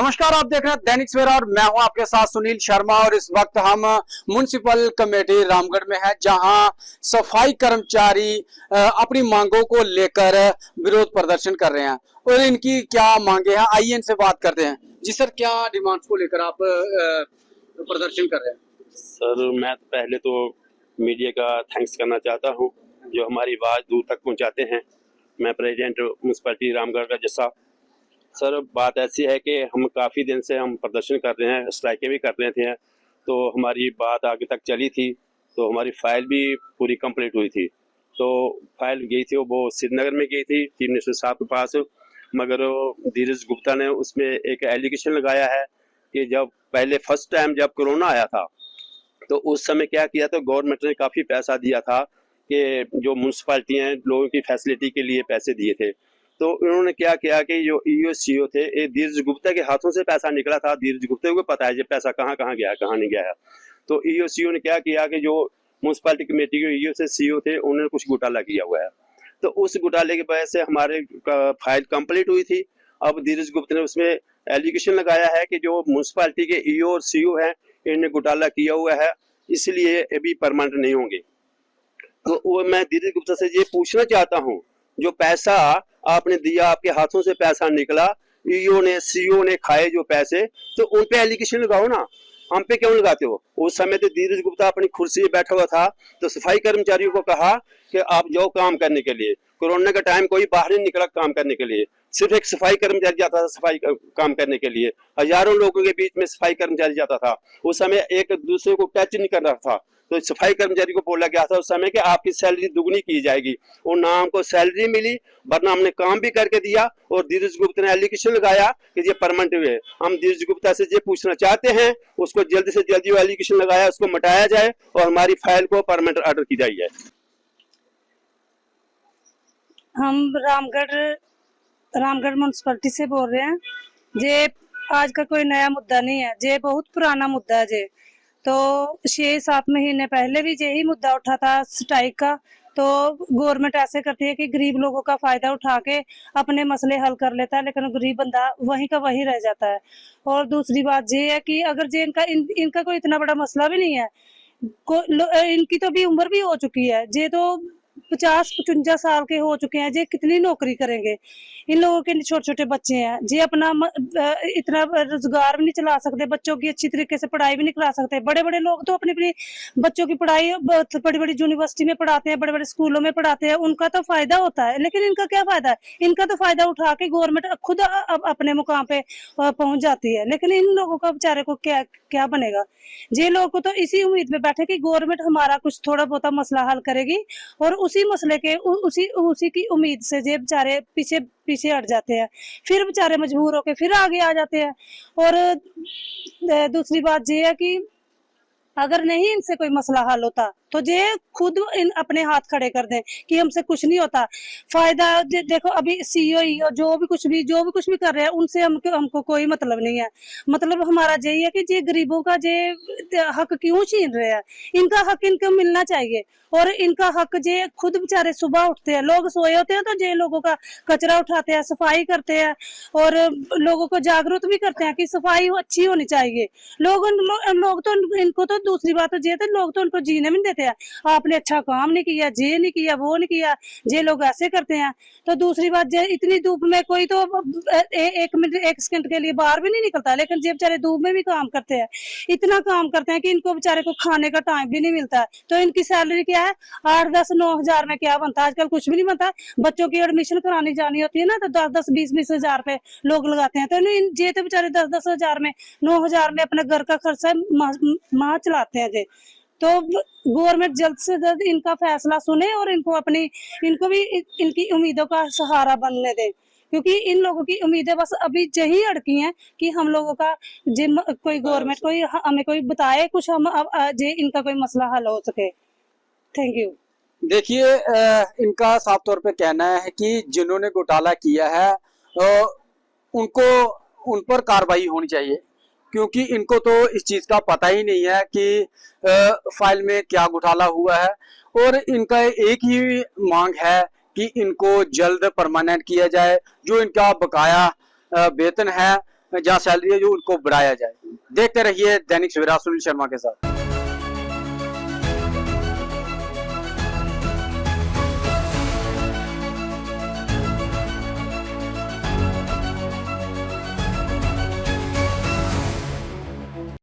नमस्कार, आप देख रहे हैं दैनिक सवेरा और मैं हूं आपके साथ सुनील शर्मा। और इस वक्त हम म्युनिसिपल कमेटी रामगढ़ में है, जहां सफाई कर्मचारी अपनी मांगों को लेकर विरोध प्रदर्शन कर रहे हैं। और इनकी क्या मांगे हैं, आइए इनसे बात करते हैं। जी सर, क्या डिमांड्स को लेकर आप प्रदर्शन कर रहे हैं? सर, मैं पहले तो मीडिया का थैंक्स करना चाहता हूं, जो हमारी आवाज़ दूर तक पहुंचाते हैं। मैं प्रेसिडेंट म्युनिसिपैलिटी रामगढ़ का जस्सा। सर, बात ऐसी है कि हम काफ़ी दिन से हम प्रदर्शन कर रहे हैं, स्ट्राइकें भी कर रहे थे, तो हमारी बात आगे तक चली थी, तो हमारी फ़ाइल भी पूरी कंप्लीट हुई थी। तो फाइल गई थी, वो श्रीनगर में गई थी चीफ मिनिस्टर साहब के पास, मगर धीरज गुप्ता ने उसमें एक एलिगेशन लगाया है कि जब पहले फर्स्ट टाइम जब कोरोना आया था, तो उस समय क्या किया था, गवर्नमेंट ने काफ़ी पैसा दिया था कि जो म्यूनसिपालिटी हैं लोगों की फैसिलिटी के लिए पैसे दिए थे। तो इन्होंने क्या किया कि जो ईओ सीओ थे, ये धीरज गुप्ता के हाथों से पैसा निकला था। धीरज गुप्ता को पता है ये पैसा कहाँ कहाँ गया, कहाँ नहीं गया है। तो ईओ सीओ ने क्या किया कि जो म्यूनसिपालिटी कमेटी के ईओ से सीओ थे, उन्होंने कुछ घोटाला किया हुआ है। तो उस घोटाले की वजह से हमारे फाइल कंप्लीट हुई थी। अब धीरज गुप्ता ने उसमें एलिगेशन लगाया है कि जो म्यूनसिपालिटी के ईओ और सीओ हैं, इन्होंने घोटाला किया हुआ है, इसलिए अभी परमानेंट नहीं होंगे। तो वो मैं धीरज गुप्ता से ये पूछना चाहता हूँ, जो पैसा आपने दिया, आपके हाथों से पैसा निकला, ईओ ने सीओ ने खाए जो पैसे, तो उन पे एलिगेशन लगाओ ना, हम पे क्यों लगाते हो? उस समय तो धीरज गुप्ता अपनी कुर्सी पे बैठा हुआ था, तो सफाई कर्मचारियों को कहा कि आप जाओ काम करने के लिए। कोरोना का टाइम कोई बाहर नहीं निकला काम करने के लिए, सिर्फ एक सफाई कर्मचारी जाता था सफाई काम करने के लिए। हजारों लोगों के बीच में सफाई कर्मचारी जाता था। उस समय एक दूसरे को टच नहीं कर रहा था। तो सफाई कर्मचारी को बोला गया था उस समय कि आपकी सैलरी दुगनी की जाएगी, और ना हमको सैलरी मिली, वरना हमने काम भी करके दिया। और धीरज गुप्ता ने एलिगेशन लगाया कि ये परमानेंट हुए। हम धीरज गुप्ता से ये पूछना चाहते हैं, उसको जल्दी से जल्दी वो एलिगेशन लगाया, उसको मिटाया जाए और हमारी फाइल को परमानेंट ऑर्डर की जाए। हम रामगढ़ म्युनिसिपैलिटी से बोल रहे हैं। ये आज का कोई नया मुद्दा नहीं है, ये बहुत पुराना मुद्दा है। ये तो 6-7 महीने पहले भी यही मुद्दा उठा था स्ट्राइक का। तो गवर्नमेंट ऐसे करती है कि गरीब लोगों का फायदा उठा के अपने मसले हल कर लेता है, लेकिन गरीब बंदा वहीं का वहीं रह जाता है। और दूसरी बात ये है कि अगर ये इनका कोई इतना बड़ा मसला भी नहीं है, इनकी तो भी उम्र भी हो चुकी है। ये तो 50-55 साल के हो चुके हैं। ये कितनी नौकरी करेंगे? इन लोगों के छोटे छोटे बच्चे हैं, ये अपना इतना रोजगार भी नहीं चला सकते, बच्चों की अच्छी तरीके से पढ़ाई भी नहीं करा सकते। बड़े बड़े लोग तो अपनी अपनी बच्चों की पढ़ाई बड़ी बड़ी यूनिवर्सिटी में पढ़ाते हैं, बड़े बड़े स्कूलों में पढ़ाते हैं, उनका तो फायदा होता है। लेकिन इनका क्या फायदा है? इनका तो फायदा उठा के गवर्नमेंट खुद अपने मुकाम पे पहुंच जाती है। लेकिन इन लोगों का बेचारे को क्या क्या बनेगा? ये लोग तो इसी उम्मीद में बैठे कि गवर्नमेंट हमारा कुछ थोड़ा बहुत मसला हल करेगी, और उसी मसले के उसी की उम्मीद से ये बेचारे पीछे पीछे हट जाते हैं। फिर बेचारे मजबूर होकर फिर आगे आ जाते हैं। और दूसरी बात ये है कि अगर नहीं इनसे कोई मसला हल होता तो ये खुद अपने हाथ खड़े कर दें कि हमसे कुछ नहीं होता। फायदा देखो, अभी सीईओ जो भी कुछ भी कर रहे हैं, उनसे हमको कोई मतलब नहीं है। मतलब हमारा यही है कि ये गरीबों का ये हक क्यों छीन रहे हैं? इनका हक इनको मिलना चाहिए। और इनका हक ये खुद बेचारे सुबह उठते हैं, लोग सोए होते हैं, तो ये लोगों का कचरा उठाते हैं, सफाई करते हैं, और लोगों को जागरूक भी करते हैं कि सफाई अच्छी होनी चाहिए। लोग तो इनको तो दूसरी बात तो ये तो लोग तो उनको जीने में देते हैं। आपने अच्छा काम नहीं किया, ये नहीं किया, वो नहीं किया, ये लोग ऐसे करते हैं। तो दूसरी बात, ये इतनी धूप में कोई तो 1 मिनट 1 सेकंड के लिए बाहर भी नहीं निकलता, लेकिन ये बेचारे धूप में भी काम करते हैं। इतना काम करते हैं कि इनको बेचारे को खाने का टाइम भी नहीं मिलता है। तो इनकी सैलरी क्या है? 8-10-9 हजार में क्या बनता है? आजकल कुछ भी नहीं बनता। बच्चों की एडमिशन करानी जानी होती है ना, तो 10-10, 20-20 हजार रुपए लोग लगाते हैं। तो ये तो बेचारे 10-10 हजार में, 9 हजार में अपने घर का खर्चा माह चलाते हैं। ये तो गवर्नमेंट जल्द से जल्द इनका फैसला सुने और इनको भी इनकी उम्मीदों का सहारा बनने दे, क्योंकि इन लोगों की उम्मीदें बस अभी यही अड़की हैं कि हम लोगों का कोई गवर्नमेंट कोई हमें कोई बताए कुछ, हम इनका कोई मसला हल हो सके। Thank you. देखिए, इनका साफ तौर पे कहना है कि जिन्होंने घोटाला किया है उन पर कार्रवाई होनी चाहिए, क्योंकि इनको तो इस चीज का पता ही नहीं है कि फाइल में क्या घोटाला हुआ है। और इनका एक ही मांग है कि इनको जल्द परमानेंट किया जाए। जो इनका बकाया वेतन है जहाँ सैलरी है जो उनको बढ़ाया जाए। देखते रहिए दैनिक सवेरा सुनील शर्मा के साथ।